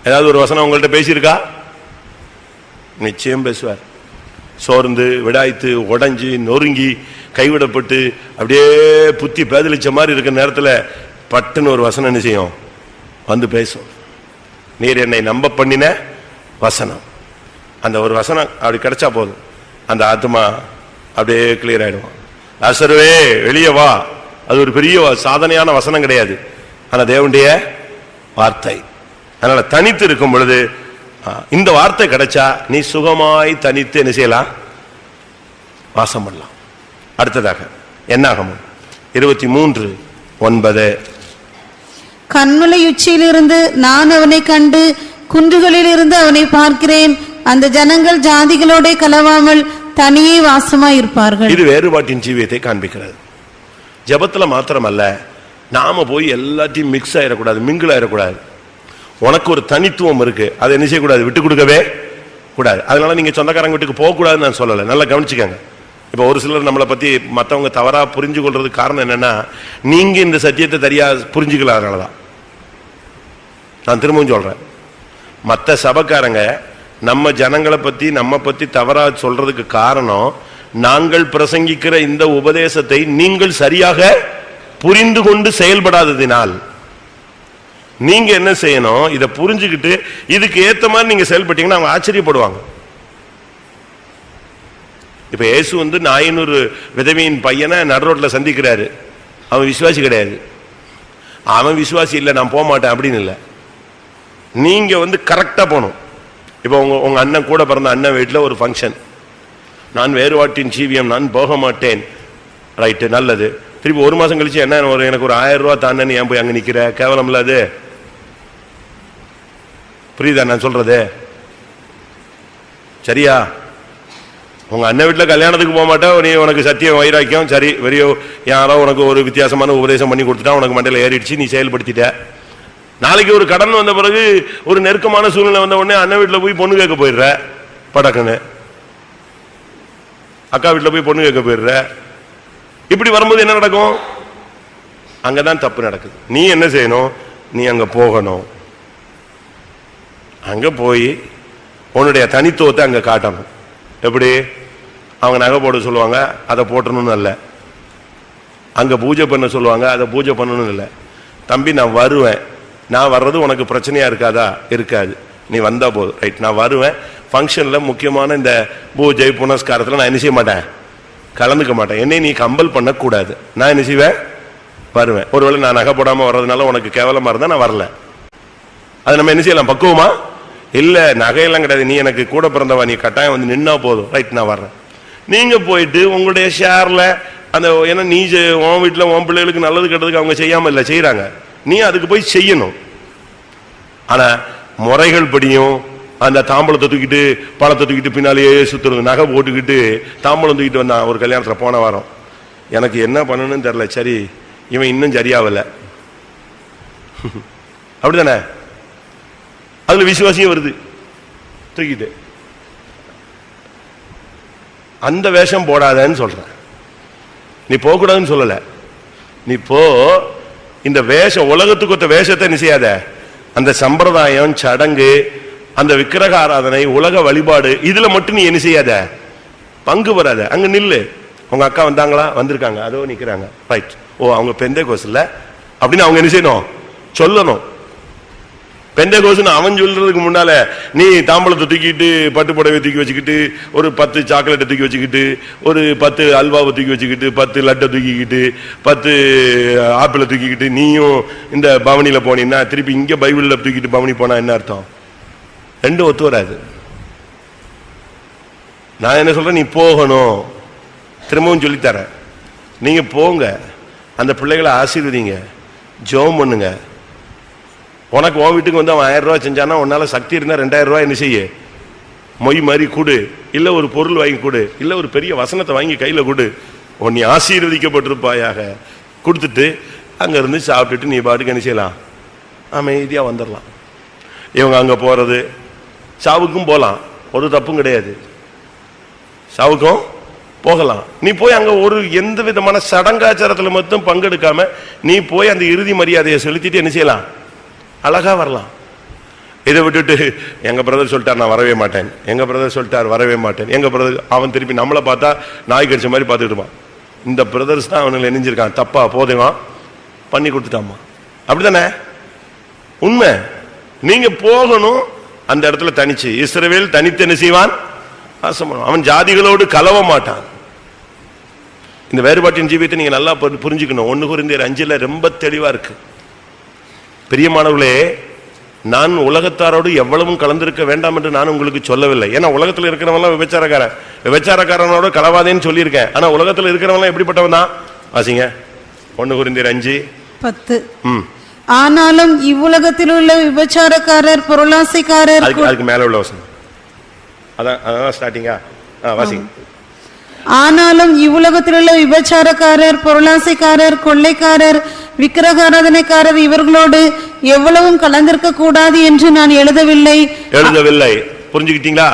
ஏதாவது ஒரு வசனம் உங்கள்கிட்ட பேசியிருக்கா? நிச்சயம் பேசுவார். சோர்ந்து விடாய்த்து உடைஞ்சி நொறுங்கி கைவிடப்பட்டு அப்படியே புத்தி பேதலிச்ச மாதிரி இருக்கிற நேரத்தில் பட்டுன்னு ஒரு வசனம் என்ன செய்யும்? வந்து பேசும். நீர் என்னை நம்ப பண்ணின வசனம். அந்த ஒரு வசனம் அப்படி கிடைச்சா போதும், அந்த ஆத்மா அப்படியே கிளியர் ஆயிடுவான். லாசருவே வெளியே வா. அது ஒரு பெரிய சாதனையான வசனம் கிடையாது, ஆனா தேவனுடைய வார்த்தை. அதனால தனித்து இருக்கும் பொழுது இந்த வார்த்தை கிடைச்சா நீ சுகமாய் தனித்து என்ன செய்யலாம்? வாசம் பண்ணலாம். அடுத்ததாக என்னாகமம் 23:9. கன்மலை உச்சியிலிருந்து நான் அவனை கண்டு குன்றுகளில் இருந்து அவனை பார்க்கிறேன். அந்த ஜனங்கள் ஜாதிகளோட கலவாமல் தனியே வாசமாய் இருப்பார்கள். இது வேறுபாட்டின் ஜீவியத்தை காண்பிக்கிறது. ஜபத்துல மாத்திரமல்ல, நாம போய் எல்லாத்தையும் மிக்ஸ் ஆயிடக்கூடாது, மிங்கிள் ஆயிடக்கூடாது. உனக்கு ஒரு தனித்துவம் இருக்கு, அதை என்ன செய்யக்கூடாது? விட்டு கொடுக்கவே கூடாது. அதனால நீங்க சொந்தக்காரங்க வீட்டுக்கு போக கூடாதுன்னு நான் சொல்லலை, நல்லா கவனிச்சுக்கங்க. இப்ப ஒரு சிலர் நம்மளை பத்தி மற்றவங்க தவறா புரிஞ்சு கொள்றதுக்கு காரணம் என்னன்னா, நீங்க இந்த சத்தியத்தை சரியா புரிஞ்சுக்கல. அதனாலதான் நான் திரும்பவும் சொல்றேன், மற்ற சபைக்காரங்க நம்ம ஜனங்களை பத்தி நம்ம பத்தி தவறா சொல்றதுக்கு காரணம், நாங்கள் பிரசங்கிக்கிற இந்த உபதேசத்தை நீங்கள் சரியாக புரிந்து கொண்டு செயல்படாததினால். நீங்க என்ன செய்யணும்? இதை புரிஞ்சுக்கிட்டு இதுக்கு ஏத்த மாதிரி நீங்க செயல்பட்டீங்கன்னா அவங்க ஆச்சரியப்படுவாங்க. இப்ப இயேசு வந்து 400 விதவையின் பையனை நடுரோட்ல சந்திக்கிறாரு. அவன் விசுவாசி கிடையாது. அவன் விசுவாசி இல்லை, நான் போக மாட்டேன் அப்படின்னு இல்லை. நீங்க வந்து கரெக்டா போகணும். இப்ப உங்க அண்ணன் கூட பிறந்த அண்ணன் வீட்டில் ஒரு ஃபங்க்ஷன், நான் வேறுபாட்டின் ஜீவியம், நான் போக மாட்டேன். ரைட்டு, நல்லது. திருப்பி ஒரு மாசம் கழிச்சு என்ன, எனக்கு ஒரு 1000 ரூபாய் தானேன்னு ஏன் போய் அங்க நிக்கிற? கேவலம் இல்லாது. புரியுதா நான் சொல்றது? சரியா? உங்க அண்ணன் வீட்டில் கல்யாணத்துக்கு போக மாட்டேன், நீ உனக்கு சத்தியம் வைராக்கியம் சரி, வெறியோ யாரோ உனக்கு ஒரு வித்தியாசமான உபதேசம் பண்ணி கொடுத்துட்டா, உனக்கு மண்டையில் ஏறிடுச்சு, நீ செயல்படுத்திட்ட. நாளைக்கு ஒரு கடன் வந்த பிறகு, ஒரு நெருக்கமான சூழ்நிலை வந்த உடனே அண்ணன் வீட்டில் போய் பொண்ணு கேட்க போயிடுற, படக்குன்னு அக்கா வீட்டில் போய் பொண்ணு கேட்க போயிடுற. இப்படி வரும்போது என்ன நடக்கும்? அங்கதான் தப்பு நடக்குது. நீ என்ன செய்யணும்? நீ அங்க போகணும். அங்க போய் உன்னுடைய தனித்துவத்தை அங்க காட்டணும். எப்படி? அவங்க நகை போட சொல்லுவாங்க, அதை போட்டணும்னு இல்லை. அங்க பூஜை பண்ண சொல்லுவாங்க, அதை பூஜை பண்ணணும்னு இல்லை. தம்பி நான் வருவேன், நான் வர்றது உனக்கு பிரச்சனையா இருக்காதா? இருக்காது, நீ வந்தா போதும். ரைட், நான் வருவேன். ஃபங்க்ஷன்ல முக்கியமான இந்த பூஜை புனஸ்காரத்தில் நான் என்ன செய்ய மாட்டேன், கலந்துக்க மாட்டேன். என்னை நீ கம்பல் பண்ணக்கூடாது. நான் என்ன செய்வேன்? வருவேன். ஒருவேளை நான் நகை போடாம வர்றதுனால உனக்கு கேவலமா இருந்தா நான் வரல. அது நம்ம என்ன செய்யலாம்? பக்குவமா இல்ல, நகையெல்லாம் கிடையாது, நீ எனக்கு கூட பிறந்தவா, நீ கட்டாயம் வந்து நின்னா போதும். ரைட், நான் வர்றேன். நீங்க போயிட்டு உங்களுடைய ஷேர்ல அந்த, ஏன்னா நீ உன் வீட்டுல உன் பிள்ளைகளுக்கு நல்லது கெட்டதுக்கு அவங்க செய்யாம இல்லை, செய்யறாங்க. நீ அதுக்கு போய் செய்யணும். ஆனா முறைகள் படியும் அந்த தாம்பளத்தை தூக்கிட்டு பழத்தை தூக்கிட்டு பின்னாலேயே சுத்துறது, நகை போட்டுக்கிட்டு தாம்பளம் தூக்கிட்டு வந்தான் ஒரு கல்யாணத்துல போன வாரம். எனக்கு என்ன பண்ணணும்னு தெரியல. சரி, இவன் இன்னும் சரியாவல, அப்படித்தானே? அதுல விசுவாசியம் வருது, தூக்கிட்டு அந்த வேஷம் போடாதன்னு சொல்றேன். நீ போக கூடாதுன்னு சொல்லல, நீ போ. இந்த வேஷம், உலகத்துக்கு ஒத்த வேஷத்தை நீ செய்யாத. அந்த சம்பிரதாயம், சடங்கு, அந்த விக்கிரக ஆராதனை, உலக வழிபாடு, இதுல மட்டும் நீ என்ன செய்யாத, பங்கு வராத. அங்க நில்லு. உங்க அக்கா வந்தாங்களா? வந்திருக்காங்க, அதோ நிக்கிறாங்க. ரைட், ஓ அவங்க பெந்தேகோஸ்ல அப்படின்னு அவங்க என்ன செய்யணும்? சொல்லணும். பெந்தேகோஸ்னு அவன் சொல்றதுக்கு முன்னால நீ தாம்பளத்தை தூக்கிட்டு, பட்டு புடவை தூக்கி வச்சுக்கிட்டு, ஒரு 10 சாக்லேட்டை தூக்கி வச்சுக்கிட்டு, ஒரு 10 அல்வாவை தூக்கி வச்சுக்கிட்டு, 10 லட்டை தூக்கிக்கிட்டு, 10 ஆப்பிளை தூக்கிக்கிட்டு நீயும் இந்த பவனியில போனீங்கன்னா, திருப்பி இங்க பைபிள்ல தூக்கிட்டு பவனி போனா என்ன அர்த்தம்? ரெண்டும் ஒத்து வராது. நான் என்ன சொல்றேன்? நீ போகணும். திரும்பவும் சொல்லித்தரேன். நீங்க போங்க, அந்த பிள்ளைகளை ஆசீர்வதிங்க, ஜெபம் பண்ணுங்க. உனக்கு உன் வீட்டுக்கு வந்து அவன் 1000 ரூபாய் செஞ்சானா, உன்னால சக்தி இருந்தா 2000 ரூபாய் என்ன செய்ய, மொய் மாதிரி கொடு, இல்ல ஒரு பொருள் வாங்கி கொடு, இல்ல ஒரு பெரிய வசனத்தை வாங்கி கையில கொடு. நீ ஆசீர்வதிக்கப்பட்டிருப்பாயாக. கொடுத்துட்டு அங்க இருந்து சாப்பிட்டுட்டு நீ பாட்டுக்கு என்ன செய்யலாம், அமைதியா வந்துடலாம். இவங்க அங்க போறது, சாவுக்கும் போகலாம், ஒரு தப்பும் கிடையாது, சாவுக்கும் போகலாம். நீ போய் அங்க ஒரு எந்த விதமான சடங்காச்சாரத்துல மட்டும் பங்கெடுக்காம நீ போய் அந்த இறுதி மரியாதையை செலுத்திட்டு என்ன செய்யலாம், அழகா வரலாம். இதை விட்டுட்டு எங்க பிரதர் சொல்லிட்டார் நான் வரவே மாட்டேன், எங்க பிரதர் சொல்லிட்டார் வரவே மாட்டேன், எங்க பிரதர், அவன் திருப்பி நம்மளை பார்த்தா நாய் கடிச்ச மாதிரி பார்த்துக்கிட்டு இருப்பான். இந்த பிரதர்ஸ் தான் அவனுங்களை இணைஞ்சிருக்கான், தப்பா போதும் பண்ணி கொடுத்துட்டாமா. அப்படித்தானே உண்மை. நீங்க போகணும் அந்த இடத்துல தனிச்சு. இஸ்ரவேல் தனித்து என்ன செய்வான்? அவன் ஜாதிகளோடு கலவ மாட்டான். இந்த வேறுபாட்டின் ஜீவியத்தை நீங்க நல்லா புரிஞ்சுக்கணும். 1 கொரிந்தியர் 5 ரொம்ப தெளிவா இருக்கு. பிரியமானவர்களே, நான் உலகத்தாரோடு எவ்வளவும் கலந்திருக்க வேண்டாம் என்று நான் உங்களுக்கு சொல்லவில்லை. ஏன்னா உலகத்தில் இருக்கிறவங்க விபச்சாரக்காரன், விபச்சாரக்காரனோட கலவாதேன்னு சொல்லியிருக்கேன். ஆனா உலகத்தில் இருக்கிறவங்க எப்படிப்பட்டவன் தான்? வாசிங்க 1 கொரிந்தியர் 5:10. ஆனாலும் இவ்வுலகத்தில் உள்ள விபச்சாரக்காரர், பொருளாசைக்காரர், அதுக்கு மேல உள்ள வசனம் அதான் ஸ்டார்டிங்கா வாசிங்க. ஆனாலும் இவ்வுலகத்தில் உள்ள விபச்சாரக்காரர், பொருளாசைக்காரர், கொள்ளைக்காரர், விக்கிரகாராதனைக்காரர் இவர்களோடு எவ்வளவும் கலந்திருக்க கூடாது என்று நான் எழுதவில்லை. புரிஞ்சுக்கிட்டீங்களா?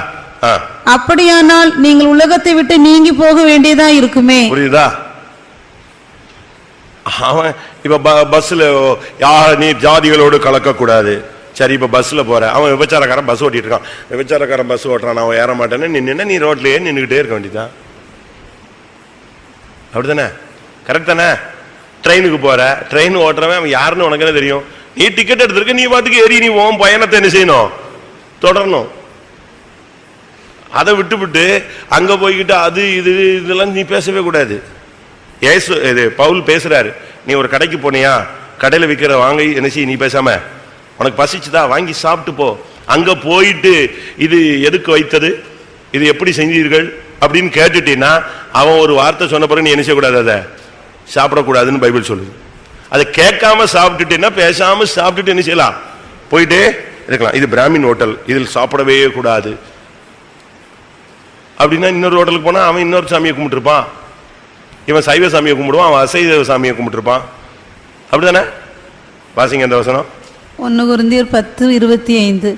அப்படியானால் நீங்கள் உலகத்தை விட்டு நீங்கி போக வேண்டியதா இருக்குமே. புரியுதா? அவன் இப்ப பஸ்ல நீ ஜாதிகளோடு கலக்க கூடாது. சரி, இப்ப பஸ்ல போற, அவன் விபச்சாரக்காரன் பஸ் ஓட்டிட்டு இருக்கான், விபச்சாரக்காரன் பஸ் ஓட்டுறான், அவன் ஏற மாட்டேன்னு நீ ரோட்லயே நின்றுகிட்டே இருக்க வேண்டியதான். அப்படித்தானே? கரெக்ட் தானே? ட்ரெயினுக்கு போற, ட்ரெயின் ஓட்டுறவன் அவன் யாருன்னு உனக்கு என்ன தெரியும்? நீ டிக்கெட் எடுத்திருக்க, நீ பாட்டுக்கு ஏறி நீ உன் பயணத்தை என்ன செய்யணும்? தொடரணும். அதை விட்டு அங்க போய்கிட்டு அது இதெல்லாம் நீ பேசவே கூடாது. பவுல் பேசுறாரு, நீ ஒரு கடைக்கு போனியா, கடையில விற்கிற வாங்கி என்ன செய்ய, நீ பேசாம உனக்கு பசிச்சுதா வாங்கி சாப்பிட்டு போ. அங்க போயிட்டு இது எதுக்கு வைத்தது, இது எப்படி செஞ்சீர்கள் அப்படின்னு கேட்டுட்டீன்னா அவன் ஒரு வார்த்தை சொன்ன பிறகு நீ என்ன செய்யக்கூடாது, அதை சாப்பிடக்கூடாதுன்னு பைபிள் சொல்லுது. அதை கேட்காம சாப்பிட்டுட்டேன்னா, பேசாம சாப்பிட்டுட்டு என்ன செய்யலாம், போயிட்டே இருக்கலாம். இது பிராமின் ஹோட்டல், இதில் சாப்பிடவே கூடாது அப்படின்னா இன்னொரு ஹோட்டலுக்கு போனா அவன் இன்னொரு சாமியை கும்பிட்டுருப்பான். இவன் சைவ சாமியை கும்பிடுவான், அவன் அசைவ சாமியை கும்பிட்டுருப்பான். அப்படிதானே? வாசிங்க அந்த வசனம் 1 கொரிந்தியர் 10:25.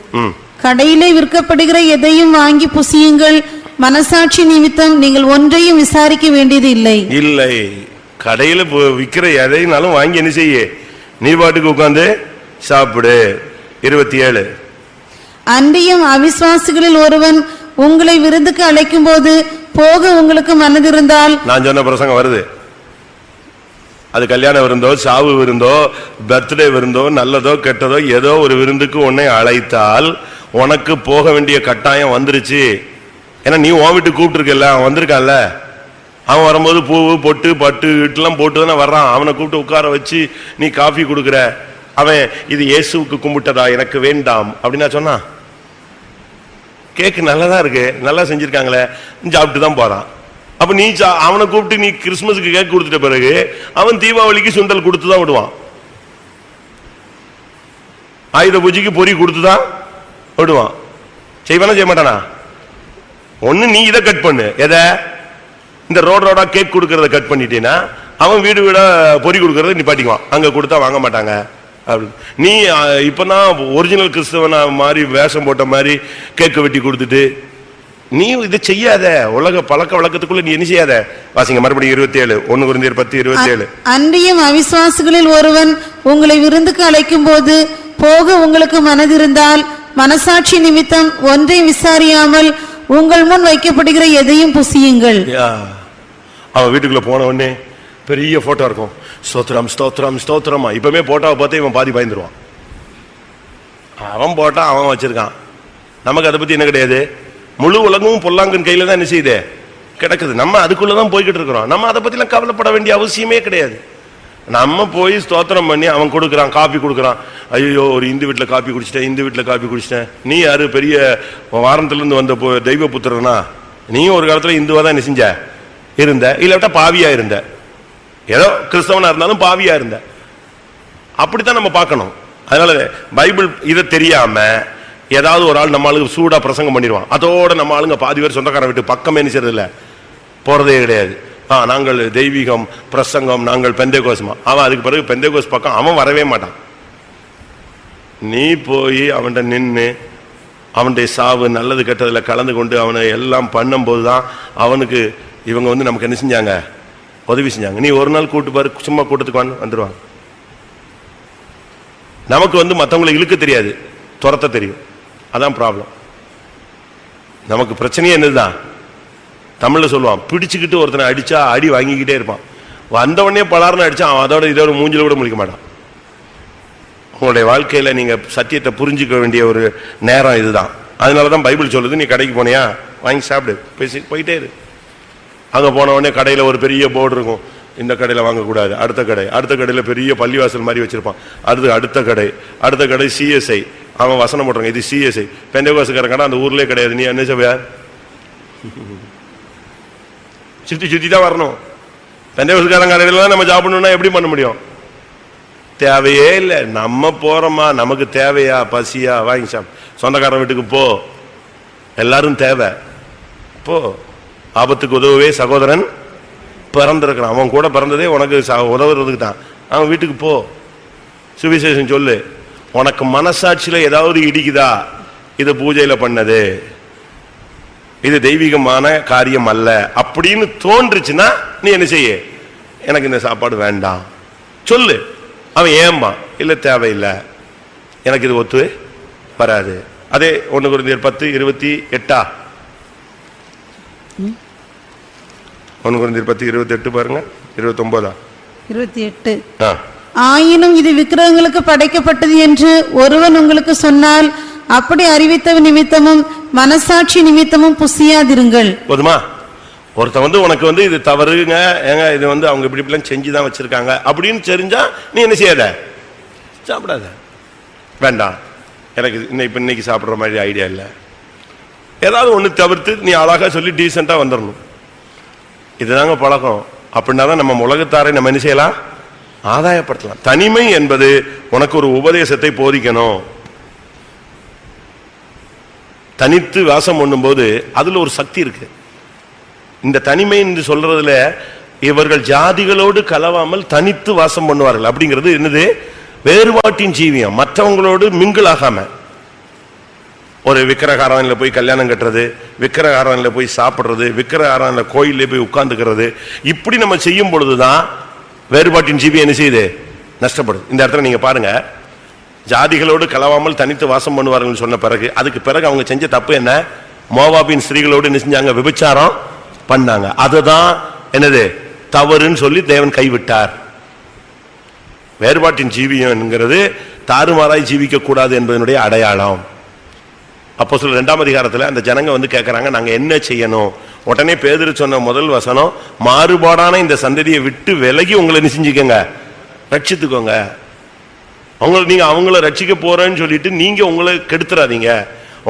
கடையிலே விற்கப்படுகிற எதையும் வாங்கி புசியுங்கள், மனசாட்சி நிமித்தம் நீங்கள் ஒன்றையும் விசாரிக்க வேண்டியது இல்லை. இல்லை, கடையில விற்கிற எதைனாலும் வாங்கி என்ன செய்ய, நீ பாட்டுக்கு உட்கார்ந்து சாப்பிடு. 27. அன்றியும் அவிசுவாசிகளில் ஒருவன் உங்களை விருந்துக்கு அழைக்கும் போது போக உங்களுக்கு மனதிருந்தால், நான் சொன்ன பிரசங்கம் வருது, அது கல்யாண விருந்தோ, சாவு விருந்தோ, பர்த்டே விருந்தோ, நல்லதோ கெட்டதோ ஏதோ ஒரு விருந்துக்கு உன்னை அழைத்தால் உனக்கு போக வேண்டிய கட்டாயம் வந்துருச்சு. ஏன்னா நீ உன் வீட்டு கூப்பிட்டு இருக்கல, அவன் வந்திருக்கான்ல, அவன் வரும்போது பூவு பொட்டு பட்டு இட்டுலாம் போட்டு தானே வர்றான். அவனை கூப்பிட்டு உட்கார வச்சு நீ காஃபி கொடுக்குற. அவன் இது இயேசுவுக்கு கும்பிட்டதா, எனக்கு வேண்டாம் அப்படின்னா சொன்னா, கேக்கு நல்லதா இருக்கு, நல்லா செஞ்சிருக்காங்களே, சாப்பிட்டு தான் போறான். அப்ப நீ அவனை கூப்பிட்டு நீ கிறிஸ்துமஸுக்கு கேக் கொடுத்துட்ட பிறகு அவன் தீபாவளிக்கு சுண்டல் கொடுத்துதான் விடுவான், ஆயுத பூஜைக்கு பொறி கொடுத்துதான் விடுவான். செய்வானா செய்ய மாட்டானா? ஒண்ணு நீ இதை கட் பண்ணு, எதை, இந்த ரோடா கேக் கொடுக்கறத கட் பண்ணிட்டேன்னா அவன் வீடு வீடா பொறி கொடுக்கறத நிப்பாட்டிக்குவான். அங்க கொடுத்தா வாங்க மாட்டாங்க. நீ இப்பதான் ஒரிஜினல் கிறிஸ்தவனா மாதிரி வேஷம் போட்ட மாதிரி கேக்கு வெட்டி கொடுத்துட்டு நீ இதை செய்யாத. உலக பழக்க வழக்கத்துக்குள்ள நீ என்ன செய்யாத. வாசிங்க மறுபடியும் 27, 1 கொரிந்தியர் 10:27. அன்றியும் அவிசுவாசிகளில் ஒருவன் உங்களை விருந்துக்கு அழைக்கும் போது போக உங்களுக்கு மனதிருந்தால் மனசாட்சி நிமித்தம் ஒன்றை விசாரியாமல் உங்கள் முன் வைக்கப்படுகிற எதையும் புசியுங்கள். அவன் வீட்டுக்குள்ள போன உடனே பெரிய போட்டோ இருக்கும், ஸ்தோத்திரம் ஸ்தோத்திரம் ஸ்தோத்திரமா. இப்பவுமே போட்டோவை பார்த்து இவன் பாதி பயந்துருவான். அவன் போட்டா அவன் வச்சிருக்கான், நமக்கு அதை பத்தி என்ன கிடையாது. முழு உலகமும் பொல்லாங்கன் கையில தான் என்ன செய்யுது, கிடக்குது. நம்ம அதுக்குள்ளதான் போய்கிட்டு இருக்கிறோம். நம்ம அதை பத்தி எல்லாம் கவலைப்பட வேண்டிய அவசியமே கிடையாது. நம்ம போய் ஸ்தோத்திரம் பண்ணி அவன் கொடுக்குறான், காப்பி கொடுக்குறான். ஐயோ, ஒரு இந்து வீட்டுல காப்பி குடிச்சிட்டேன், இந்த வீட்டுல காப்பி குடிச்சிட்டேன். நீ யாரு, பெரிய வாரத்துல இருந்து வந்த தெய்வ புத்திரனா? நீயும் ஒரு காலத்துல இந்துவா தான் என்ன செஞ்ச இருந்த, இல்லாட்டா பாவியா இருந்த, ஏதோ கிறிஸ்தவனா இருந்தாலும் பாவியா இருந்த. அப்படித்தான் நம்ம பார்க்கணும். அதனால பைபிள் இதை தெரியாம ஏதாவது ஒரு ஆள் நம்ம ஆளுங்க சூடா பிரசங்கம் பண்ணிடுவான். அதோட நம்ம ஆளுங்க பாதி பேர் சொந்தக்காரன் விட்டு பக்கமே நினைச்சது இல்ல, போறதே கிடையாது. நாங்கள் தெய்வீகம் பிரசங்கம், நாங்கள் பெந்தேகோஸ்மா. அவன் அதுக்கு பிறகு பெந்தேகோஸ் பக்கம் அவன் வரவே மாட்டான். நீ போய் அவன்கிட்ட நின்று அவனுடைய சாவு நல்லது கெட்டதுல கலந்து கொண்டு அவனை எல்லாம் பண்ணும் போதுதான் அவனுக்கு இவங்க நமக்கு என்ன செஞ்சாங்க, உதவி செஞ்சாங்க. நீ ஒரு நாள் கூட்டு பாரு, சும்மா கூட்டத்துக்கு வந்துருவாங்க. நமக்கு மற்றவங்களை இழுக்க தெரியாது, துரத்த தெரியும். அதான் ப்ராப்ளம். நமக்கு பிரச்சனையே என்னதுதான், தமிழ்ல சொல்லுவான், பிடிச்சுக்கிட்டு ஒருத்தனை அடிச்சா அடி வாங்கிக்கிட்டே இருப்பான். வந்தவொடனே பலார்னு அடிச்சா அவன் அதோட இதோட மூஞ்சில கூட முழிக்க மாட்டான். உங்களுடைய வாழ்க்கையில நீங்க சத்தியத்தை புரிஞ்சுக்க வேண்டிய ஒரு நேரம் இதுதான். அதனாலதான் பைபிள் சொல்லுது, நீ கடைக்கு போனியா வாங்கி சாப்பிடு, பேசி போயிட்டே இரு. அங்க போன உடனே கடையில ஒரு பெரிய போர்டு இருக்கும், இந்த கடையில வாங்கக்கூடாது, அடுத்த கடை, அடுத்த கடையில பெரிய பள்ளிவாசல் மாதிரி வச்சிருப்பான், அடுத்த கடை சிஎஸ்ஐ, அவன் வசனம் போட்டுறாங்க இது சிஎஸ்ஐ, பெந்தேகோஸ்துக்காரன் கடை அந்த ஊர்லயே கிடையாது, நீ என்ன செய்வ? சுத்தி தான் வரணும். பெந்தேகோஸ்துக்காரன் கடையில நம்ம சாப்பிடணும்னா எப்படி பண்ண முடியும்? தேவையே இல்லை. நம்ம போறோமா, நமக்கு தேவையா, பசியா, வாங்கி சாப்பிடு. சொந்தக்காரன் வீட்டுக்கு போ, எல்லாரும் தேவை, போ. ஆபத்துக்கு உதவவே சகோதரன் பிறந்திருக்கிறான். அவன் கூட பிறந்ததே உனக்கு உதவுறதுக்கு தான். அவன் வீட்டுக்கு போ, சுவிசேஷம் சொல்லு. உனக்கு மனசாட்சியில ஏதாவது இடிக்குதா, இது பூஜையில பண்ணது, இது தெய்வீகமான காரியம் அல்ல அப்படின்னு தோன்றுச்சுன்னா நீ என்ன செய்ய? எனக்கு இந்த சாப்பாடு வேண்டாம் சொல்லு. அவன் ஏம்பா, இல்ல தேவையில்லை, எனக்கு இது ஒத்து வராது. அதே 1 கொரிந்தியர் 10:28, 1 கொரிந்தியர் 10:28 பாருங்க, 29, 28. ஆயினும் இது விக்கிரகங்களுக்கு படைக்கப்பட்டது என்று ஒருவன் உங்களுக்கு சொன்னால் அப்படி அறிவித்த நிமித்தமும் மனசாட்சி நிமித்தமும் புசியாதிருங்கள். போதுமா? ஒருத்தன் உனக்கு இது தவறுங்க, ஏங்க இது அவங்க இப்படி செஞ்சுதான் வச்சிருக்காங்க அப்படின்னு தெரிஞ்சா நீ என்ன செய்யாத? சாப்பிடாத, வேண்டாம், எனக்கு இன்னைக்கு சாப்பிட்ற மாதிரி ஐடியா இல்லை. ஏதாவது ஒன்று தவிர்த்து நீ அழகா சொல்லி டீசெண்டா வந்துடணும். இதுதாங்க பழக்கம். அப்படின்னா தான் நம்ம உலகத்தாரை நம்ம என்ன செய்யலாம்? ஆதாயப்படுத்தலாம். தனிமை என்பது உனக்கு ஒரு உபதேசத்தை போதிக்கணும். தனித்து வாசம் பண்ணும்போது அதுல ஒரு சக்தி இருக்கு. இந்த தனிமை என்று சொல்றதுல இவர்கள் ஜாதிகளோடு கலவாமல் தனித்து வாசம் பண்ணுவார்கள் அப்படிங்கிறது என்னது? வேறுபாட்டின் ஜீவியம். மற்றவங்களோடு மிங்கிள் ஆகாம, ஒரு விக்கிரகாரன்ல போய் கல்யாணம் கட்டுறது, விக்கிரகாரன்ல போய் சாப்பிடுறது, விக்கிரகாரன்ல கோயிலே போய் உட்கார்ந்துக்கிறது, இப்படி நம்ம செய்யும் பொழுதுதான் வேறுபாட்டின் ஜீவியம் என்ன செய்யுது? நஷ்டப்படுது. இந்த இடத்துல நீங்க பாருங்க, ஜாதிகளோடு கலவாமல் தனித்து வாசம் பண்ணுவார்கள் சொன்ன பிறகு அதுக்கு பிறகு அவங்க செஞ்ச தப்பு என்ன? மோவாபின் ஸ்திரீகளோடு என்ன செஞ்சாங்க? விபச்சாரம் பண்ணாங்க. அதுதான் என்னது? தவறுன்னு சொல்லி தேவன் கைவிட்டார். வேறுபாட்டின் ஜீவியம் என்கிறது தாறுமாறாய் ஜீவிக்க கூடாது என்பதனுடைய அடையாளம். அப்போஸ்தலர் 2ஆம் அதிகாரத்துல அந்த ஜனங்க கேட்கறாங்க, நாங்க என்ன செய்யணும்? உடனே பேதுரு சொன்ன முதல் வசனம், மாறுபாடான இந்த சந்ததியை விட்டு விலகி உங்களை என்ன செஞ்சுக்கோங்க? ரட்சித்துக்கோங்க. நீங்க அவங்கள ரட்சிக்க போறேன்னு சொல்லிட்டு நீங்க உங்களை கெடுத்துறாதீங்க.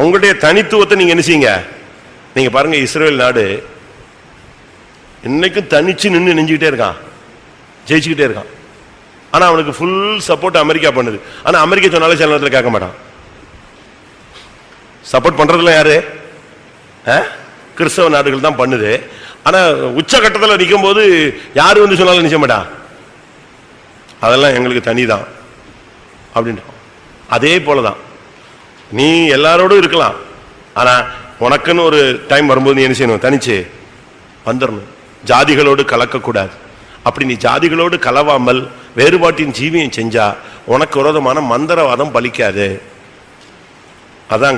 உங்களுடைய தனித்துவத்தை நீங்க என்ன செய்யுங்க? நீங்க பாருங்க, இஸ்ரேல் நாடு இன்னைக்கும் தனிச்சு நின்று நெஞ்சுக்கிட்டே இருக்கான், ஜெயிச்சுக்கிட்டே இருக்கான். ஆனா அவனுக்கு ஃபுல் சப்போர்ட் அமெரிக்கா பண்ணுது. ஆனா அமெரிக்கா சொன்னாலும் சில நேரத்தில் கேட்க மாட்டான். சப்போர்ட் பண்றதுல யாரு? கிறிஸ்தவ நாடுகள் தான் பண்ணுது. ஆனா உச்சகட்டத்தில் நிற்கும் போது யாரு சொன்னாலும் நிச்சய மாட்டான், அதெல்லாம் எங்களுக்கு தனிதான் அப்படின்னு. அதே போலதான் நீ எல்லாரோடும் இருக்கலாம், ஆனா உனக்குன்னு ஒரு டைம் வரும்போது நீ என்ன செய்யணும்? தனிச்சு வந்துடணும். ஜாதிகளோடு கலக்கக்கூடாது. அப்படி நீ ஜாதிகளோடு கலவாமல் வேறுபாட்டின் ஜீவியம் செஞ்சா உனக்கு விரோதமான மந்திரவாதம் பலிக்காது. அதான்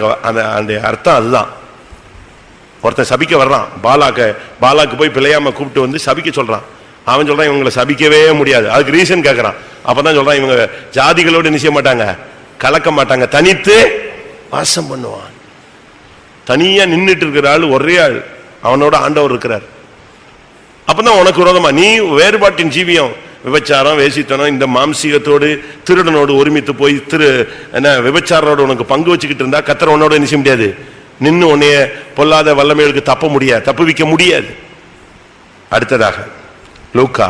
அந்த அர்த்தம். அதுதான் ஒருத்தன் சபிக்க வர்றான், பாலாக்கு போய் பிள்ளையாம கூப்பிட்டு சபிக்க சொல்றான். அவன் சொல்றான் இவங்களை சபிக்கவே முடியாது. அதுக்கு ரீசன் கேட்கறான். அப்பதான் சொல்றான், இவங்க ஜாதிகளோடு நிச்சய மாட்டாங்க, கலக்க மாட்டாங்க, தனித்து வாசம் பண்ணுவான். தனியா நின்றுட்டு இருக்கிற ஆள் ஒரே ஆள், அவனோட ஆண்டவர் இருக்கிறார். அப்பதான் உனக்கு விரோதமா நீ வேறுபாட்டின் ஜீவியம், விபச்சாரம், வேசித்தனம், இந்த மாம்சீகத்தோடு திருடனோடு ஒருமித்து போய் விபச்சாரோடு உனக்கு பங்கு வச்சுக்கிட்டு இருந்தா கர்த்தர் உன்னோட நிச்சய முடியாது. நின்று உன்னைய பொல்லாத வல்லமைகளுக்கு தப்புவிக்க முடியாது. அடுத்ததாக லூக்கா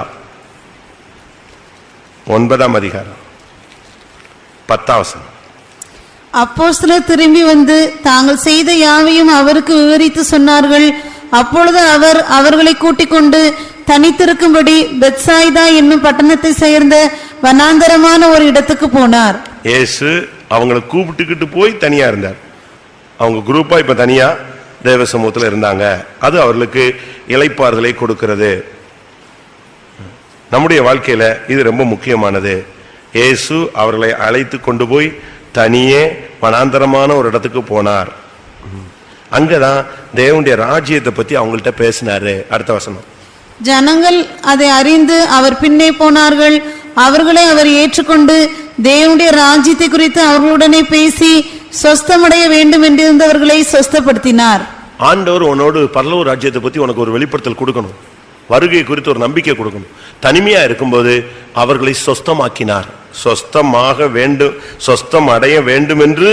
9ஆம் அதிகாரம் 10ஆம் வசனம். அப்போஸ்தலர் திரும்பி வந்து தாங்கள் செய்த யாவையும் அவருக்கு விவரித்து சொன்னார்கள். அப்பொழுது அவர் அவர்களை கூட்டிக் கொண்டு தனித்திருக்கும்படி பெத்சாய்தா என்னும் பட்டணத்தை சேர்ந்த வனாந்தரமான ஒரு இடத்துக்கு போனார். இயேசு அவங்களை கூப்பிட்டுக்கிட்டு போய் தனியா இருந்தார். அவங்க குரூப்பா இப்ப தனியா தேவ சமூகத்தில் இருந்தாங்க. அது அவர்களுக்கு இளைப்பாறுதலை கொடுக்கிறது. நம்முடைய வாழ்க்கையில இது ரொம்ப முக்கியமானது. இயேசு அவர்களை அழைத்து கொண்டு போய் தனியே வனாந்தரமான ஒரு இடத்துக்கு போனார். அங்கதான் தேவனுடைய ராஜ்யத்தை பத்தி அவங்கள்ட்ட பேசினாரு. அடுத்த வசனம். ஜனங்கள் அதை அறிந்து அவர் பின்னே போனார்கள். அவர்களை அவர் ஏற்றுக்கொண்டு தேவனுடைய ராஜ்யத்தை குறித்து அவர்களுடனே பேசி சொஸ்தமடைய வேண்டும் என்றிருந்தவர்களை சொஸ்தப்படுத்தினார். ஆண்டவர் உன்னோடு பரலோக ராஜ்யத்தை பத்தி உனக்கு ஒரு வெளிப்படுத்தல் கொடுக்கணும், வருகை குறித்து ஒரு நம்பிக்கை கொடுக்கணும். தனிமையா இருக்கும்போது அவர்களை சொஸ்தமாக்கினார். சொஸ்தமாக வேண்டும், சொஸ்தம் அடைய வேண்டும் என்று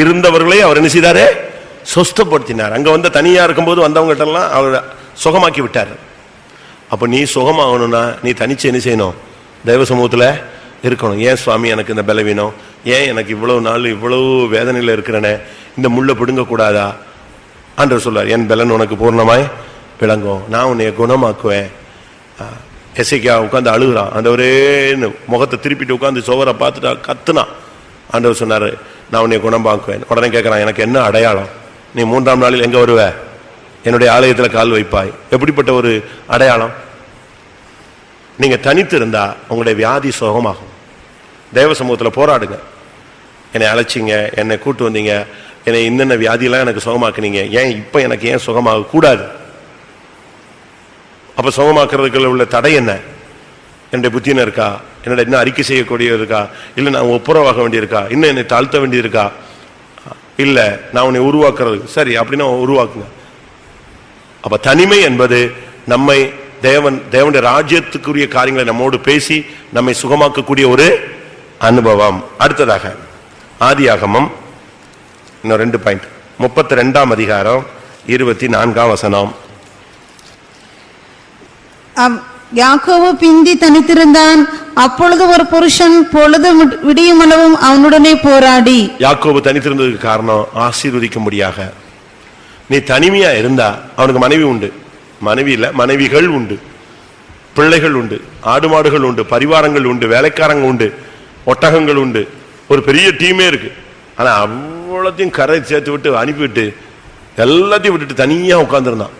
இருந்தவர்களை அவர் என்ன செய்தாரு? சொஸ்தப்படுத்தினார். அங்க வந்து தனியா இருக்கும்போது வந்தவங்ககிட்ட எல்லாம் அவர் சுகமாக்கி விட்டார். அப்ப நீ சுகமாகணும்னா நீ தனிச்சு என்ன செய்யணும்? தெய்வ சமூகத்துல இருக்கணும். ஏன் சுவாமி எனக்கு இந்த பலவீனம், ஏன் எனக்கு இவ்வளவு நாள் இவ்வளவு வேதனையில இருக்கிறனே, இந்த முள்ளை பிடுங்க கூடாதா? ஆண்டவர் சொல்றார், என் பலன் உனக்கு பூர்ணமாய் விளங்கும், நான் உன்னைய குணமாக்குவேன். எசேக்கியா உட்காந்து அழுகுறான். ஆண்டவரே முகத்தை திருப்பிட்டு உட்காந்து சோவரை பார்த்துட்டா கத்துனான். ஆண்டவர் சொன்னாரு, நான் உன்னைய குணமாக்குவேன். உடனே கேட்கறான், எனக்கு என்ன அடையாளம்? நீ 3ஆம் நாளில் எங்க வருவ? என்னுடைய ஆலயத்துல கால் வைப்பாய். எப்படிப்பட்ட ஒரு அடையாளம்? நீங்க தனித்து இருந்தா உங்களுடைய வியாதி சுகமாகும். தேவ சமூகத்துல போராடுங்க. என்னை அழைச்சிங்க, என்னை கூட்டு வந்தீங்க, என்னை இன்னென்ன வியாதியெல்லாம் எனக்கு சுகமாக்குனீங்க, ஏன் இப்ப எனக்கு ஏன் சுகமாக கூடாது? அப்ப சுகமாக்குறதுக்குள்ள உள்ள தடை என்ன? என்னுடைய புத்தின இருக்கா? என்னோட இன்னும் அறிக்கை செய்யக்கூடிய இருக்கா? இல்ல நான் ஒப்புரவாக வேண்டியிருக்கா? இன்னும் என்னை தாழ்த்த வேண்டியிருக்கா? இல்ல நான் உன்னை உருவாக்குறது. சரி, அப்படின்னா உருவாக்குங்க. அப்ப தனிமை என்பது நம்மை தேவனுடைய ராஜ்யத்துக்குரிய காரியங்களை நம்மோடு பேசி நம்மை சுகமாக்கக்கூடிய ஒரு அனுபவம். அடுத்ததாக ஆதியாகமம் இன்னும் 2 பாயிண்ட். 32ஆம் அதிகாரம் 24ஆம் வசனம். யாக்கோபு பிந்தி தனித்திருந்தான். அப்பொழுது ஒரு புருஷன் பொழுது விடியும் அளவும் அவனுடனே போராடி. யாக்கோபு தனித்திருந்ததுக்கு காரணம் ஆசீர்வதிக்கும்படியாக. நீ தனிமையா இருந்தா அவனுக்கு மனைவி உண்டு, மனைவி இல்ல மனைவிகள் உண்டு, பிள்ளைகள் உண்டு, ஆடு மாடுகள் உண்டு, பரிவாரங்கள் உண்டு, வேலைக்காரங்க உண்டு, ஒட்டகங்கள் உண்டு, ஒரு பெரிய டீமே இருக்கு. ஆனா அவ்வளோத்தையும் கரை சேர்த்து விட்டு அனுப்பிவிட்டு எல்லாத்தையும் விட்டுட்டு தனியா உட்கார்ந்துருந்தான்.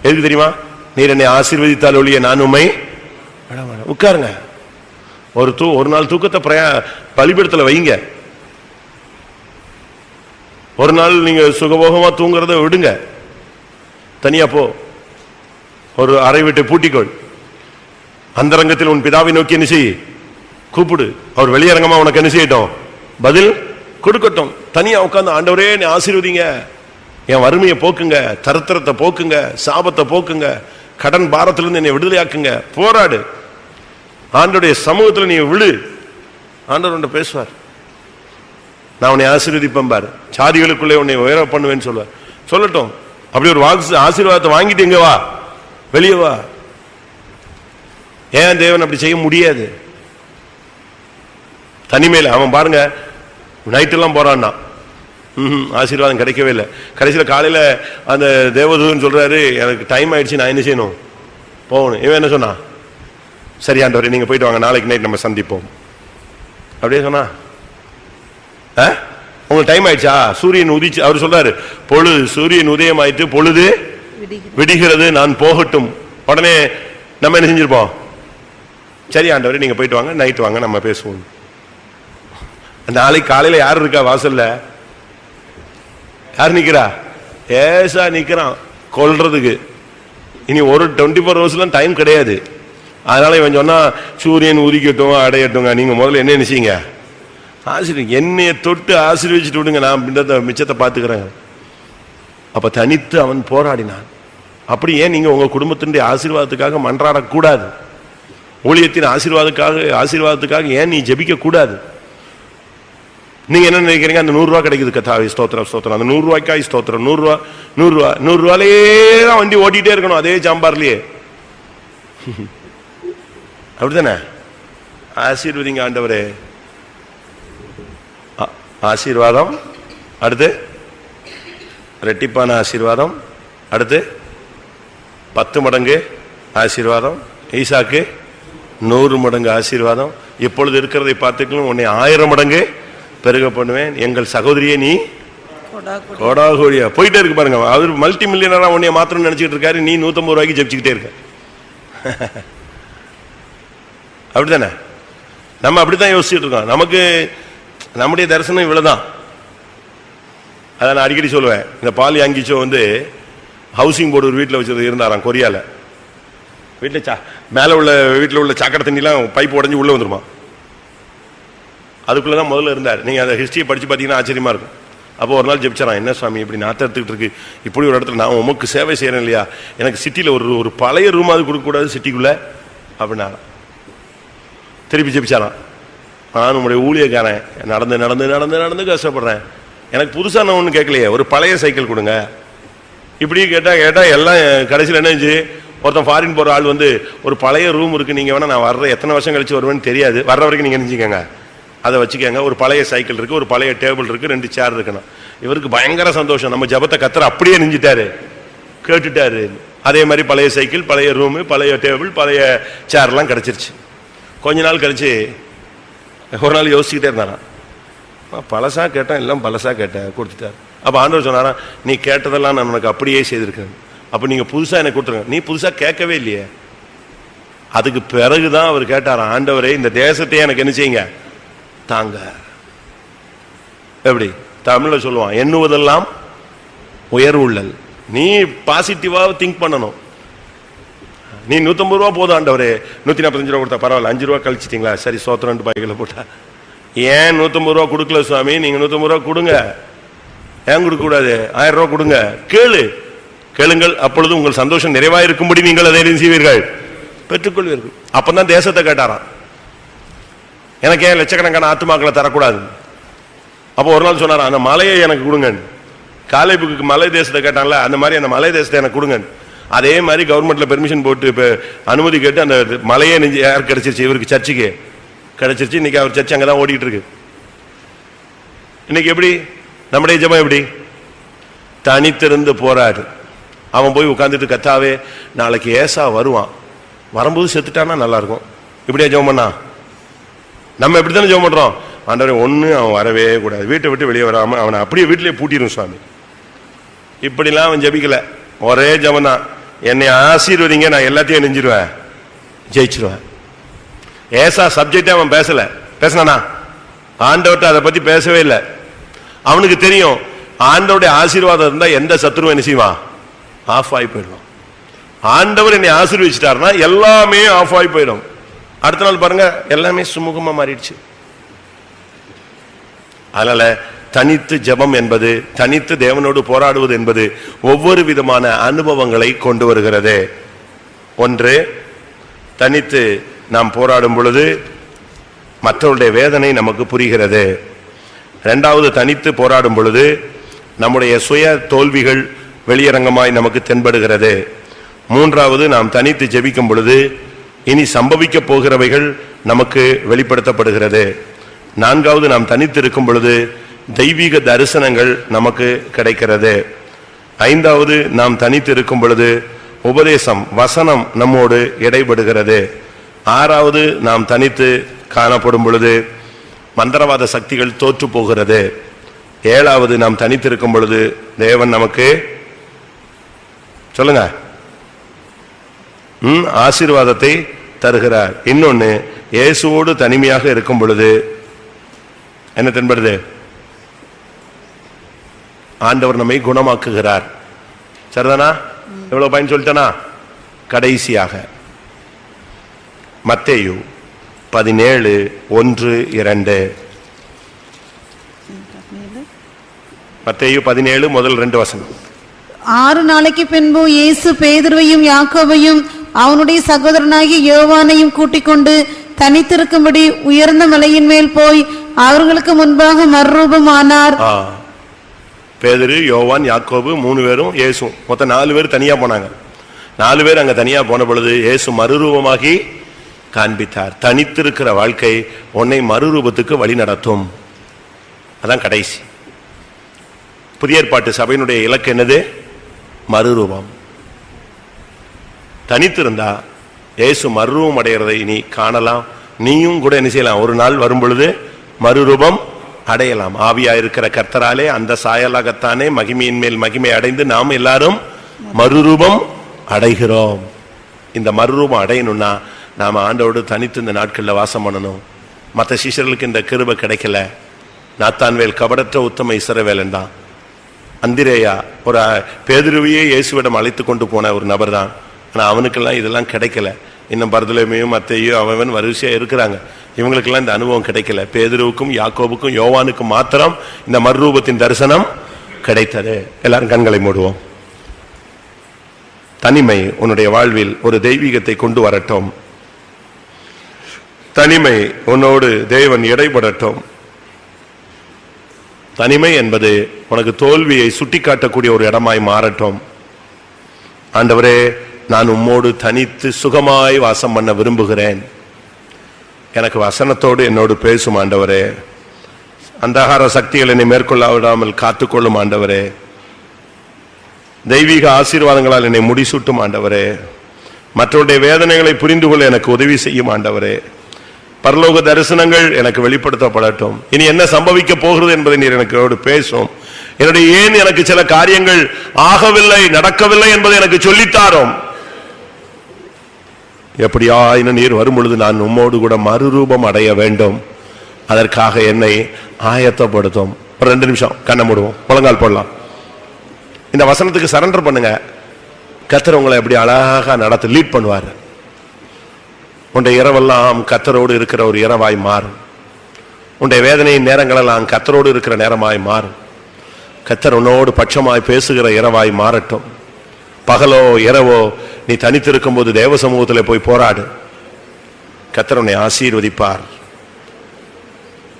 எதுக்கு தெரியுமா? நீர் என்னை ஆசீர்வதித்தால் ஒழிய நான் உம்மை உட்காருங்க. ஒரு நாள் தூக்கத்தை பலிபீடத்துல வைங்க. ஒரு நாள் நீங்க சுகபோகமா தூங்குறத விடுங்க, தனியா போ. ஒரு அறை விட்டு பூட்டிக்கொள். அந்தரங்கத்தில் உன் பிதாவை நோக்கி என்ன செய்? கூப்பிடு. அவர் வெளியரங்கமா உனக்கு என்ன செய்யட்டும்? பதில் கொடுக்கட்டும். தனியா உட்கார்ந்து ஆண்டவரே நீ ஆசீர்வதிங்க, என் வறுமையை போக்குங்க, தரித்திரத்தை போக்குங்க, சாபத்தை போக்குங்க, கடன் பாரத்திலிருந்து என்னை விடுதலையாக்குங்க. போராடு. ஆண்டவருடைய சமூகத்தில் நீ விழு. ஆண்டவர் பேசுவார். நான் உன்னை ஆசீர்வதிப்பேன் பாரு, சாதிகளுக்குள்ளே உன்னை உயர பண்ணுவேன்னு சொல்லுவார். சொல்லட்டும். அப்படி ஒரு ஆசீர்வாதத்தை வாங்கிட்டு எங்க வா, வெளியே வா. ஏன் தேவன் அப்படி செய்ய முடியாது? தனிமையில் அவன் பாருங்க, நைட்டெல்லாம் போறான்னா ஆசீர்வாதம் கிடைக்கவே இல்லை. கடைசியில் காலையில அந்த தேவதூதன் சொல்றாரு, எனக்கு டைம் ஆயிடுச்சு, நான் என்ன செய்யணும்? போகணும். இவன் என்ன சொன்னா? சரி ஆண்டவரே நீங்க போயிட்டு வாங்க, நாளைக்கு நைட் நம்ம சந்திப்போம் அப்படியே சொன்னா. உங்களுக்கு டைம் ஆயிடுச்சா? சூரியன் உதிச்சு, அவர் சொல்றாரு பொழுது சூரியன் உதயம் ஆயிட்டு பொழுது விடுகிறது, நான் போகட்டும். உடனே நம்ம என்ன செஞ்சிருப்போம்? சரி ஆண்டவரே நீங்க போயிட்டு வாங்க, நைட் வாங்க நம்ம பேசுவோம். நாளைக்கு காலையில யார் இருக்கா வாசல்ல? யார் நிக்கிறா? ஏசா நிக்கிறான் கொல்றதுக்கு. இனி ஒரு 24 ஹவர்ஸ்லாம் டைம் கிடையாது. அதனால இவன் சொன்னா சூரியன் உதிக்கட்டும் அடையட்டுங்க, நீங்க முதல்ல என்ன நினைச்சீங்க? என்னைய தொட்டு ஆசீர்வதிச்சுட்டு விடுங்க, நான் மிச்சத்தை பார்த்துக்கிறேன். அப்ப தனித்து அவன் போராடினான். அப்படி ஏன் நீங்க உங்க குடும்பத்தினுடைய ஆசீர்வாதத்துக்காக மன்றாடக்கூடாது? ஊழியத்தின் ஆசீர்வாதத்துக்காக ஏன் நீ ஜெபிக்க கூடாது? நீங்க என்ன நினைக்கிறீங்க? அந்த 100 ரூபா கிடைக்குது, கத்தாவே ஸ்தோத்திரம் ஸ்தோத்திரம், அந்த 100 ரூபாய்க்காய் ஸ்தோத்திரம். 100 ரூபாயிலே தான் வண்டி ஓட்டிட்டே இருக்கணும், அதே சாம்பார்லயே. அப்படித்தானே? ஆசீர்வதிங்க ஆண்டவரே. ஆசீர்வாதம், அடுத்து ரெட்டிப்பான ஆசீர்வாதம், அடுத்து 10 மடங்கு ஆசீர்வாதம், ஈசாக்கு 100 மடங்கு ஆசீர்வாதம். இப்பொழுது இருக்கிறதை பார்த்துக்கலாம், உன்னை 1000 மடங்கு பெருக பண்ணுவேன். எங்கள் சகோதரியை நீ கோடாகோடியா போயிட்டே இருக்கு பாருங்க. அவர் மல்டி மில்லியனரா உன்னைய மாத்திரம் நினைச்சிட்டு இருக்காரு, நீ 150 ரூபாய்க்கு ஜெபிச்சுக்கிட்டே இருக்க. அப்படித்தானே? நம்ம அப்படித்தான் யோசிச்சுட்டு இருக்கோம். நமக்கு நம்முடைய தரிசனம் இவ்வளவுதான். அதை நான் அடிக்கடி சொல்லுவேன். இந்த பால் யாங்கிச்சோ ஹவுசிங் போர்டு ஒரு வீட்டில் வச்சு இருந்தாராம் கொரியாவில். வீட்டில் மேலே உள்ள வீட்டில் உள்ள சாக்கடை தண்ணிலாம் பைப் உடஞ்சி உள்ளே வந்துருமா. அதுக்குள்ளே தான் முதல்ல இருந்தார். நீங்கள் அந்த ஹிஸ்ட்ரியை படித்து பார்த்தீங்கன்னா ஆச்சரியமாக இருக்கும். அப்போ ஒரு நாள் ஜெபிச்சாரான், என்ன சுவாமி இப்படி நாற்று எடுத்துக்கிட்டு இருக்கு, இப்படி ஒரு இடத்துல நான் உமக்கு சேவை செய்கிறேன் இல்லையா, எனக்கு சிட்டியில் ஒரு பழைய ரூம் அது கொடுக்கக்கூடாது சிட்டிக்குள்ளே அப்படின்னா. திருப்பி ஜெபிச்சாரான், நான் உங்களுடைய ஊழியக்காரன், நடந்து நடந்து நடந்து நடந்து கஷ்டப்படுறேன், எனக்கு புதுசாக நான் ஒன்றும் கேட்கலையே, ஒரு பழைய சைக்கிள் கொடுங்க. இப்படி கேட்டால் எல்லாம் கடைசியில் என்ன செஞ்சு, ஒருத்தன் ஃபாரின் போகிற ஆள் ஒரு பழைய ரூம் இருக்குது, நீங்கள் வேணால் நான் வர்ற எத்தனை வருஷம் கழிச்சு வருவேன்னு தெரியாது, வர்ற வரைக்கும் நீங்கள் நினைச்சிக்கங்க, அதை வச்சுக்கோங்க. ஒரு பழைய சைக்கிள் இருக்குது, ஒரு பழைய டேபிள் இருக்குது, 2 சேர் இருக்கணும். இவருக்கு பயங்கர சந்தோஷம், நம்ம ஜபத்தை கத்துற அப்படியே நெஞ்சிட்டாரு, கேட்டுட்டாரு. அதே மாதிரி பழைய சைக்கிள், பழைய ரூமு, பழைய டேபிள், பழைய சேர்லாம் கிடச்சிருச்சு. கொஞ்ச நாள் கழிச்சு ஒரு நாள் யோசிச்சுக்கிட்டே இருந்தாரான், பழசாக கேட்டேன், எல்லாம் பழசாக கேட்டேன், கொடுத்துட்டார். அப்போ ஆண்டவர் சொன்னாரா, நீ கேட்டதெல்லாம் நான் உனக்கு அப்படியே செய்திருக்கேன், அப்போ நீங்கள் புதுசாக எனக்கு கொடுத்துருங்க. நீ புதுசாக கேட்கவே இல்லையே. அதுக்கு பிறகுதான் அவர் கேட்டாராம், ஆண்டவரே இந்த தேசத்தையே எனக்கு என்ன செய்யுங்க தாங்க. எப்படி தமிழ்ல சொல்லுவான், எண்ணுவதெல்லாம் உயர்வுள்ளல். நீ பாசிட்டிவா திங்க் பண்ணணும். நீ 150 ரூபா போதும் ஆண்டவரே, 145 ரூபா கொடுத்தா பரவாயில்ல, 5 ரூபா கழிச்சிட்டீங்களா, சரி சோத்திரம் பைகளை போட்டா. ஏன் 150 ரூபா கொடுக்கல சுவாமி, நீங்க 150 ரூபா கொடுங்க. ஏன் கொடுக்க கூடாது? 1000 ரூபா கொடுங்க. கேளுங்கள், அப்பொழுது உங்கள் சந்தோஷம் நிறைவாயிருக்கும்படி நீங்கள் அதை செய்வீர்கள், பெற்றுக்கொள்வீர்கள். அப்பதான் தேசத்தை கேட்டாராம், எனக்கு ஏன் லட்சக்கணக்கான ஆத்துமாக்களை தரக்கூடாது. அப்போ ஒரு நாள் சொன்னாரா, அந்த மலையை எனக்கு கொடுங்க. காலேபுக்கு மலை தேசத்தை கேட்டான்ல, அந்த மாதிரி அந்த மலை தேசத்தை எனக்கு கொடுங்க. அதே மாதிரி கவர்மெண்ட்ல பெர்மிஷன் போட்டு இப்ப அனுமதி கேட்டு அந்த மலையே யாருக்கு கிடைச்சிருச்சு, இவருக்கு சர்ச்சுக்கு கிடைச்சிருச்சு. இன்னைக்கு அவர் சர்ச்சு அங்கதான் ஓடிட்டு இருக்கு. இன்னைக்கு எப்படி நம்முடைய ஜெபம் எப்படி? தனித்திருந்து போராடு. அவன் போய் உட்கார்ந்துட்டு, கத்தாவே நாளைக்கு ஏசா வருவான், வரும்போது செத்துட்டானா நல்லா இருக்கும், இப்படியா ஜெபம் பண்ணா? நம்ம எப்படித்தானே ஜெபம் பண்றோம், ஆண்டவரே ஒண்ணு அவன் வரவே கூடாது, வீட்டை விட்டு வெளியே வராம அவனை அப்படியே வீட்டிலேயே பூட்டிடும் சுவாமி. இப்படிலாம் அவன் ஜெபிக்கல, ஒரே ஜெபம் தான், என்னை ஆசீர்வதிங்க, நான் எல்லாத்தையும் நெஞ்சிருவேன், ஜெயிச்சிருவேன். ஏசா சப்ஜெக்டே அவன் பேசினானா? ஆண்டவர்கிட்ட அதை பத்தி பேசவே இல்லை. அவனுக்கு தெரியும், ஆண்டவருடைய ஆசீர்வாதம் இருந்தா எந்த சத்துருவும் என்ன செய்வான், ஆஃப் ஆகி போயிடும். ஆண்டவர் என்னை ஆசீர்வதிச்சிட்டாருன்னா எல்லாமே ஆஃப் ஆகி போயிடும். அடுத்த நாள் பாருங்க எல்லாமே சுமூகமா மாறிடுச்சு. அதனால தனித்து ஜெபம் என்பது, தனித்து தேவனோடு போராடுவது என்பது ஒவ்வொரு விதமான அனுபவங்களை கொண்டு வருகிறது. ஒன்று, தனித்து நாம் போராடும் பொழுது மற்றவருடைய வேதனை நமக்கு புரிகிறது. இரண்டாவது, தனித்து போராடும் பொழுது நம்முடைய சுய தோல்விகள் வெளியரங்கமாய் நமக்கு தென்படுகிறது. மூன்றாவது, நாம் தனித்து ஜெபிக்கும் பொழுது இனி சம்பவிக்க போகிறவைகள் நமக்கு வெளிப்படுத்தப்படுகிறது. நான்காவது, நாம் தனித்து இருக்கும் பொழுது தெய்வீக தரிசனங்கள் நமக்கு கிடைக்கிறது. ஐந்தாவது, நாம் தனித்து இருக்கும் பொழுது உபதேசம், வசனம் நம்மோடு இடைபடுகிறது. ஆறாவது, நாம் தனித்து காணப்படும் பொழுது மந்திரவாத சக்திகள் தோற்று போகிறது. ஏழாவது, நாம் தனித்து இருக்கும் பொழுது தேவன் நமக்கு சொல்லுங்க ஆசீர்வாதத்தை தருகிறார். இன்னொன்னு, இயேசுவோடு தனிமையாக இருக்கும் பொழுது என்ன தென்படுது? ஆண்டவர் நம்மை குணமாக்குகிறார். சரிதானா? எவ்வளவு பயன் சொல்லிட்டனா? கடைசியாக மத்தேயு 17:1-2. மத்தேயு 17 முதல் 2 வசனம். 6 நாளைக்கு பின்பு இயேசு பேதுருவையும் யாக்கோபையும் அவனுடைய சகோதரனாகிய யோவானையும் கூட்டிக் கொண்டு தனித்திருக்கும்படி உயர்ந்த மலையின் மேல் போய் அவர்களுக்கு முன்பாக மறுரூபமானார். பேதுரு, யோவான், யாக்கோபு 3 பேரும் இயேசு, மொத்தம் 4 பேர் தனியா போனாங்க. 4 பேர் அங்க தனியா போன பொழுது இயேசு மறுரூபமாகி காண்பித்தார். தனித்திருக்கிற வாழ்க்கை உன்னை மறுரூபத்துக்கு வழி நடத்தும். அதான் கடைசி. புதிய ஏற்பாட்டு சபையினுடைய இலக்கு என்னது? மறுரூபம். தனித்திருந்தா இயேசு மறுரூபம் அடைகிறதை நீ காணலாம். நீயும் கூட என்ன செய்யலாம்? ஒரு நாள் வரும் பொழுது மறுரூபம் அடையலாம். ஆவியாயிருக்கிற கர்த்தராலே அந்த சாயலாகத்தானே மகிமையின் மேல் மகிமை அடைந்து நாம் எல்லாரும் மறுரூபம் அடைகிறோம். இந்த மறுரூபம் அடையணும்னா நாம ஆண்டோடு தனித்து இந்த நாட்களில் வாசம் பண்ணணும். மற்ற சிஷ்யர்களுக்கு இந்த கிருபை கிடைக்கல. நாத்தான்வேல் கபடற்ற உத்தம இஸ்ரவேலன் தான். அந்திரேயா ஒரு பேதுருவையே இயேசுவிடம் அழைத்து கொண்டு போன ஒரு நபர் தான். ஆனால் அவனுக்கெல்லாம் இதெல்லாம் கிடைக்கல. இன்னும் பர்தலோமேயும் மத்தேயு அவன் வரிசையா இருக்கிறாங்க. இவங்களுக்கெல்லாம் இந்த அனுபவம் கிடைக்கல. பேதுருவுக்கும் யாக்கோபுக்கும் யோவானுக்கும் மாத்திரம் இந்த மறுரூபத்தின் தரிசனம் கிடைத்தது. எல்லாரும் கண்களை மூடுவோம். தனிமை உன்னுடைய வாழ்வில் ஒரு தெய்வீகத்தை கொண்டு வரட்டும். தனிமை உன்னோடு தேவன் இடைப்படட்டும். தனிமை என்பது உனக்கு தோல்வியை சுட்டிக்காட்டக்கூடிய ஒரு இடமாய் மாறட்டும். ஆண்டவரே, நான் உம்மோடு தனித்து சுகமாய் வாசம் பண்ண விரும்புகிறேன். எனக்கு வசனத்தோடு என்னோடு பேசும் ஆண்டவரே. அந்தகார சக்திகள் என்னை மேற்கொள்ள விடாமல் காத்துக்கொள்ளும் ஆண்டவரே. தெய்வீக ஆசீர்வாதங்களால் என்னை முடிசூட்டும் ஆண்டவரே. மற்றவருடைய வேதனைகளை புரிந்து கொள்ள எனக்கு உதவி செய்யும் ஆண்டவரே. பரலோக தரிசனங்கள் எனக்கு வெளிப்படுத்தப்படட்டும். இனி என்ன சம்பவிக்க போகிறது என்பதை நீர் எனக்கு பேசும். என்னுடைய ஏன் எனக்கு சில காரியங்கள் ஆகவில்லை, நடக்கவில்லை என்பதை எனக்கு சொல்லித்தாரும். எப்படியா இன்னும் நீர் வரும் பொழுது நான் உம்மோடு கூட மறுரூபம் அடைய வேண்டும். அதற்காக என்னை ஆயத்தப்படுத்தும். ஒரு 2 நிமிஷம் கண்ணை மூடுவோம், முழங்கால் போடலாம். இந்த வசனத்துக்கு சரண்டர் பண்ணுங்க. கர்த்தர் உங்களை எப்படி அழகா நடத்த லீட் பண்ணுவார். உன்னுடைய இரவெல்லாம் கர்த்தரோடு இருக்கிற ஒரு இரவாய் மாறும். உன்னுடைய வேதனையின் நேரங்களெல்லாம் கர்த்தரோடு இருக்கிற நேரமாய் மாறும். கர்த்தர் உன்னோடு பட்சமாய் பேசுகிற இரவாய் மாறட்டும். பகலோ இரவோ நீ தனித்திருக்கும் போது தேவ சமூகத்தில் போய் போராடு. கர்த்தர் உன்னை ஆசீர்வதிப்பார்.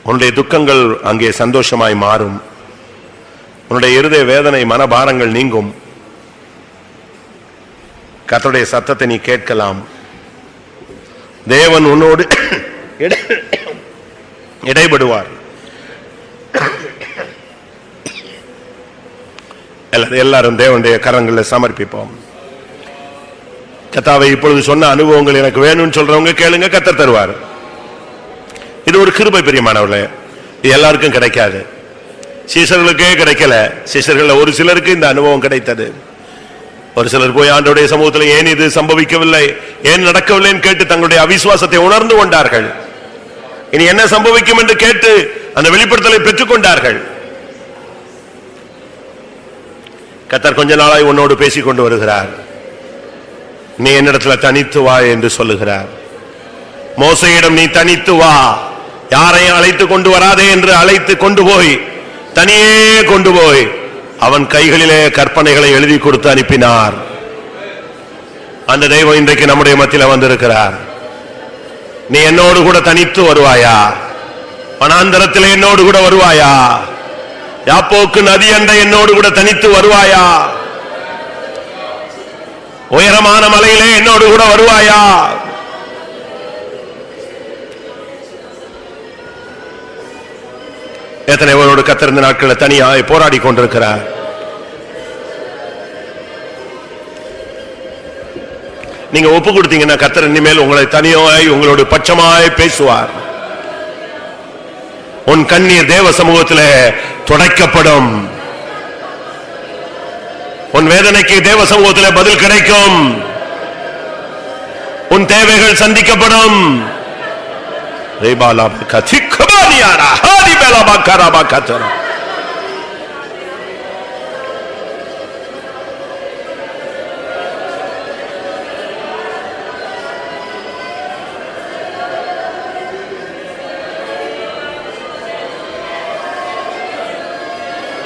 உன்னுடைய துக்கங்கள் அங்கே சந்தோஷமாய் மாறும். உன்னுடைய இருதய வேதனை மனபாரங்கள் நீங்கும். கர்த்தருடைய சத்தத்தை நீ கேட்கலாம். தேவன் உன்னோடு இடைபடுவார். எல்லாரும் தேவனுடைய கரங்களில் சமர்ப்பிப்போம். கர்த்தாவே, இப்பொழுது சொன்ன அனுபவங்கள் எனக்கு வேணும்னு சொல்றவங்க கேளுங்க, கர்த்தர் தருவார். இது ஒரு கிருபை பிரியமானவர்களே. இது எல்லாருக்கும் கிடைக்காது. சீஷர்களுக்கே கிடைக்கல. சீஷர்கள் ஒரு சிலருக்கு இந்த அனுபவம் கிடைத்தது. ஒரு சிலர் போய் ஆண்டவருடைய சமூகத்தில் ஏன் இது சம்பவிக்கவில்லை, ஏன் நடக்கவில்லைன்னு கேட்டு தங்களுடைய அவிசுவாசத்தை உணர்ந்து கொண்டார்கள். இனி என்ன சம்பவிக்கும் என்று கேட்டு அந்த வெளிப்படுத்தலை பெற்றுக் கொண்டார்கள். கர்த்தர் கொஞ்ச நாளாய் உன்னோடு பேசிக் கொண்டு வருகிறார். நீ என்னிடத்துல தனித்து வா என்று சொல்லுகிறார். மோசையிடம் நீ தனித்து வா, யாரையும் அழைத்து கொண்டு வராதே என்று அழைத்து கொண்டு போய் தனியே கொண்டு போய் அவன் கைகளிலே கற்பனைகளை எழுதி கொடுத்து அனுப்பினார். அந்த தெய்வம் இன்றைக்கு நம்முடைய மத்தியில் வந்திருக்கிறார். நீ என்னோடு கூட தனித்து வருவாயா? வனாந்தரத்தில் என்னோடு கூட வருவாயா? யாப்போக்கு நதி அண்டை என்னோடு கூட தனித்து வருவாயா? உயரமான மலையிலே என்னோடு கூட வருவாயா? எத்தனை பேரோடு கர்த்தர் இந்த நாட்களில் தனியாய் போராடி கொண்டிருக்கிறார். நீங்க ஒப்பு கொடுத்தீங்கன்னா கர்த்தர் இனிமேல் உங்களை தனியாய் உங்களோட பட்சமாய் பேசுவார். உன் கண்ணீர் தேவ சமூகத்திலே துடைக்கப்படும். உன் வேதனைக்கு தேவ சமூகத்திலே பதில் கிடைக்கும். உன் தேவைகள் சந்திக்கப்படும்.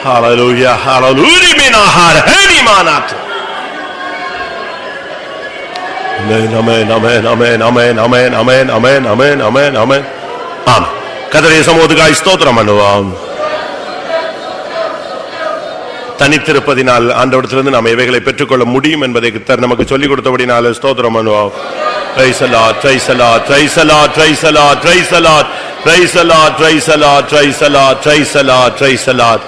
Hallelujah, hallelujah, minahar, henimanat. Amen, amen, amen, amen, amen, amen, amen, amen, amen, amen, amen. ஆம், கர்த்தருடைய சமூகத்துக்காய் ஸ்தோத்திரம் பண்ணுவோம். தனித்திருப்பதினால் ஆண்டவரிடத்திலிருந்து நாம் இவைகளை பெற்றுக்கொள்ள முடியும் என்பதை கர்த்தர் நமக்கு சொல்லிக் கொடுத்தபடினால ஸ்தோத்திரம் பண்ணுவோம். Praise the Lord, praise the Lord, praise the Lord, praise the Lord, praise the Lord, praise the Lord, praise the Lord, praise the Lord, praise the Lord, praise the Lord.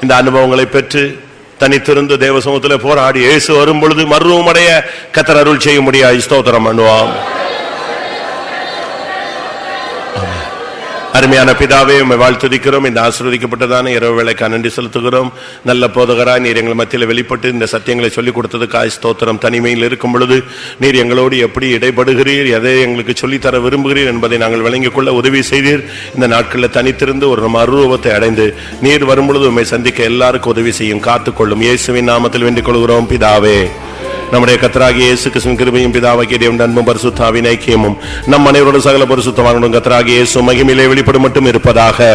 இந்த அனுபவங்களை பெற்று தனித்திருந்து தேவ சமூகத்தில் போராடி இயேசு வரும் பொழுது மறுரூபமடைய கர்த்தர் அருள் செய்ய முடியாது. ஸ்தோத்திரம் பண்ணுவோம். அருமையான பிதாவே, உம்மை வாழ்த்துதிக்கிறோம். இந்த ஆசீர்வதிக்கப்பட்டதான இரவு வேளைக்கு நன்றி செலுத்துகிறோம். நல்ல போதகராய் நீர் எங்கள் மத்தியில் வெளிப்பட்டு இந்த சத்தியங்களை சொல்லிக் கொடுத்ததுக்காய் ஸ்தோத்திரம். தனிமையில் இருக்கும் பொழுது நீர் எங்களோடு எப்படி இடைப்படுகிறீர், எதை எங்களுக்கு சொல்லித்தர விரும்புகிறீர் என்பதை நாங்கள் விளங்கிக் கொள்ள உதவி செய்தீர். இந்த நாட்களில் தனித்திருந்து ஒரு மறுரூபத்தை அடைந்து நீர் வரும்பொழுது உம்மை சந்திக்க எல்லாருக்கும் உதவி செய்யும், காத்துக்கொள்ளும். இயேசுவின் நாமத்தில் வேண்டிக் கொள்கிறோம் பிதாவே. நம்முடைய கர்த்தராகிய இயேசு கிறிஸ்துவின் கிருபையும் பிதாவாகிய தேவனுடைய அன்பும் பரிசுத்த ஆவியின் ஐக்கியமும் நம் அனைவரோடு சகல பரிசுத்தவான்களும் கர்த்தராகிய இயேசு மகிமையிலே வெளிப்படும் மட்டும் இருப்பதாக.